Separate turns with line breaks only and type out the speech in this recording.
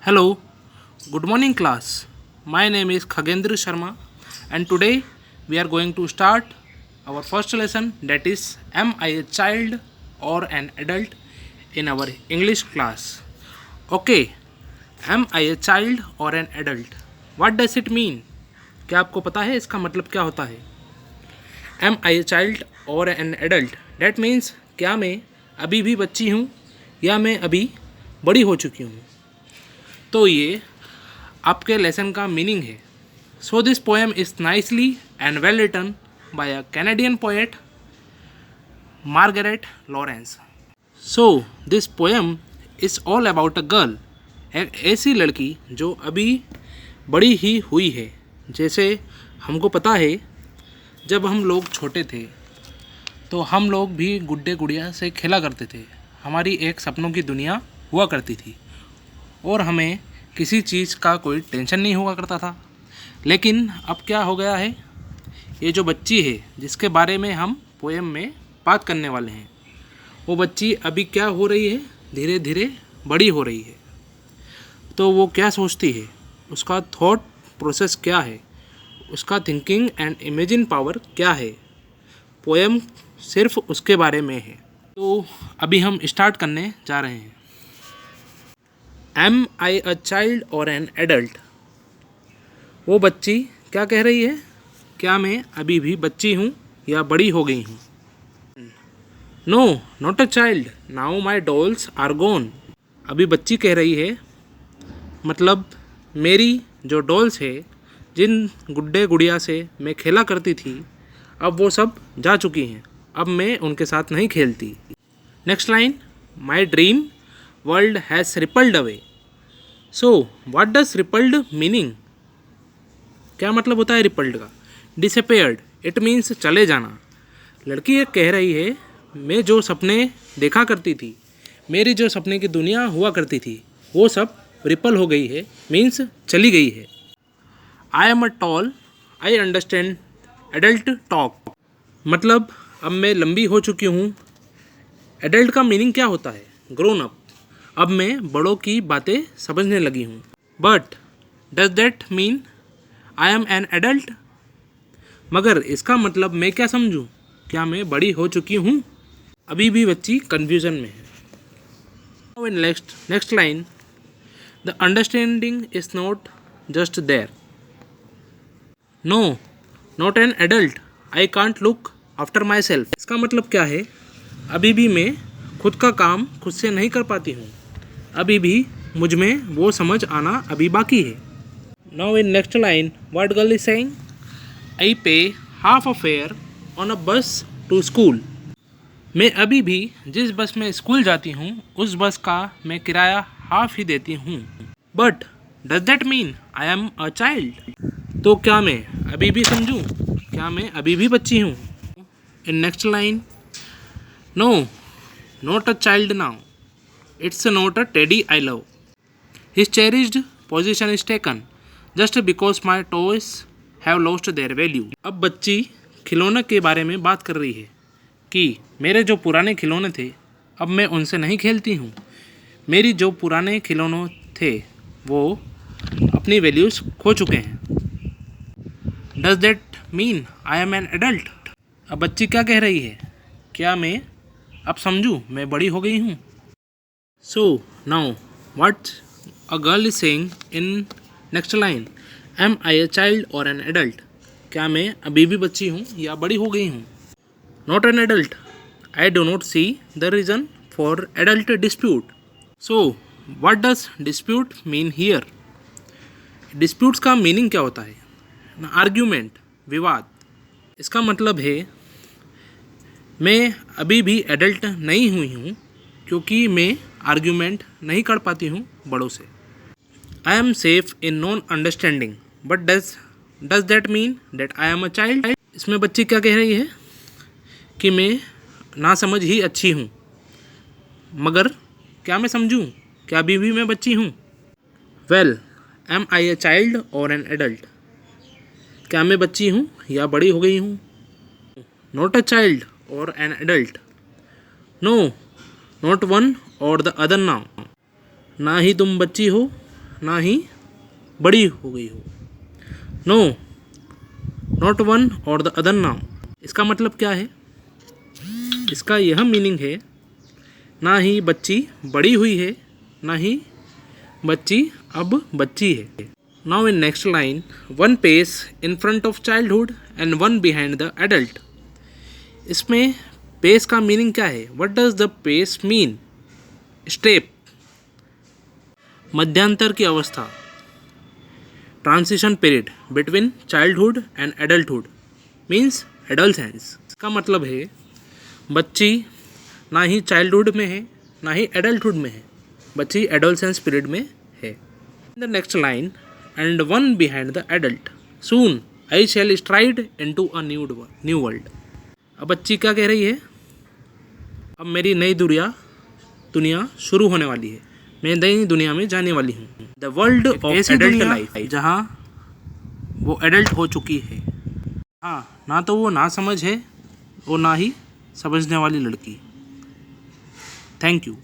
Hello, good morning class. My name is Khagendra Sharma and today we are going to start our first lesson, that is am I a child or an adult in our English class. Okay, am I a child or an adult? What does it mean? क्या आपको पता है इसका मतलब क्या होता है? Am I a child or an adult? That means क्या मैं अभी भी बच्ची हूँ या मैं अभी बड़ी हो चुकी हूँ. तो ये आपके लेसन का मीनिंग है. So this poem is nicely and well written by a Canadian poet Margaret Laurence. So this poem is all about a girl, एक ऐसी लड़की जो अभी बड़ी ही हुई है. जैसे हमको पता है जब हम लोग छोटे थे तो हम लोग भी गुड्डे गुड़िया से खेला करते थे. हमारी एक सपनों की दुनिया हुआ करती थी और हमें किसी चीज़ का कोई टेंशन नहीं हुआ करता था. लेकिन अब क्या हो गया है, ये जो बच्ची है जिसके बारे में हम पोएम में बात करने वाले हैं, वो बच्ची अभी क्या हो रही है, धीरे धीरे बड़ी हो रही है. तो वो क्या सोचती है, उसका थॉट प्रोसेस क्या है, उसका थिंकिंग एंड इमेजिन पावर क्या है, पोएम सिर्फ उसके बारे में है. तो अभी हम स्टार्ट करने जा रहे हैं. M I a child or an adult. वो बच्ची क्या कह रही है, क्या मैं अभी भी बच्ची हूँ या बड़ी हो गई हूँ. No not a child, now my dolls are gone. अभी बच्ची कह रही है, मतलब मेरी जो डॉल्स है, जिन गुड्डे गुड़िया से मैं खेला करती थी, अब वो सब जा चुकी हैं, अब मैं उनके साथ नहीं खेलती. Next line, my dream world has rippled away. So what does rippled meaning. क्या मतलब होता है रिपल्ड का. डिसअपेयर्ड, इट मीन्स चले जाना. लड़की ये कह रही है, मैं जो सपने देखा करती थी, मेरी जो सपने की दुनिया हुआ करती थी, वो सब रिपल हो गई है, मीन्स चली गई है. I am a tall, I understand adult talk. मतलब अब मैं लंबी हो चुकी हूँ. एडल्ट का मीनिंग क्या होता है, ग्रोन अप. अब मैं बड़ों की बातें समझने लगी हूँ. But does that mean I am an adult. मगर इसका मतलब मैं क्या समझूँ, क्या मैं बड़ी हो चुकी हूँ. अभी भी बच्ची कन्फ्यूज़न में है. Now in next line, the understanding is not just there. No not an adult, I can't look after my self. इसका मतलब क्या है, अभी भी मैं खुद का काम खुद से नहीं कर पाती हूँ. अभी भी मुझ में वो समझ आना अभी बाकी है. Now in next line, what girl is saying, I pay half a fare on a bus to school. मैं अभी भी जिस बस में स्कूल जाती हूँ, उस बस का मैं किराया हाफ ही देती हूँ. But does that mean I am a child. तो क्या मैं अभी भी समझूँ, क्या मैं अभी भी बच्ची हूँ. In next line, no not a child now, it's not a teddy I love. His cherished position is taken just because my toys have lost their value. अब बच्ची खिलौने के बारे में बात कर रही है कि मेरे जो पुराने खिलौने थे, अब मैं उनसे नहीं खेलती हूँ. मेरी जो पुराने खिलौने थे वो अपनी वैल्यूज़ खो चुके हैं. Does that mean I am an adult. अब बच्ची क्या कह रही है, क्या मैं अब समझूँ मैं बड़ी हो गई हूँ. So now what a girl is saying in next line, am I a child or an adult. क्या मैं अभी भी बच्ची हूँ या बड़ी हो गई हूँ. Not an adult, I do not see the reason for adult dispute. So what does dispute mean here. Disputes का मीनिंग क्या होता है, आर्ग्यूमेंट, विवाद. इसका मतलब है मैं अभी भी एडल्ट नहीं हुई हूँ क्योंकि मैं आर्ग्यूमेंट नहीं कर पाती हूँ बड़ों से. I am safe in non understanding, but does that mean that I am a child. इसमें बच्ची क्या कह रही है कि मैं ना समझ ही अच्छी हूँ, मगर क्या मैं समझूँ, क्या अभी भी मैं बच्ची हूँ. Well, am I a child or an adult. क्या मैं बच्ची हूँ या बड़ी हो गई हूँ. Not a child or an adult. No not one or the other now. ना ही तुम बच्ची हो ना ही बड़ी हो गई हो। No not one or the other now, इसका मतलब क्या है? इसका यह मीनिंग है ना ही बच्ची बड़ी हुई है, ना ही बच्ची अब बच्ची है। Now in next line, one pace in front of childhood and one behind the adult. इसमें पेस का मीनिंग क्या है? What does the pace mean? Step, मध्यांतर की अवस्था, transition period between childhood and adulthood means adolescence. इसका मतलब है बच्ची ना ही चाइल्डहुड में है, ना ही एडल्टहुड में है, बच्ची एडोलसेंस पीरियड में है। The next line, and one behind the adult, soon I shall stride into a new world. अब बच्ची क्या कह रही है? अब मेरी नई दुनिया शुरू होने वाली है, मैं नई दुनिया में जाने वाली हूँ। The world of adult life, जहाँ वो एडल्ट हो चुकी है। हाँ, ना तो वो ना समझ है और ना ही समझने वाली लड़की। Thank you.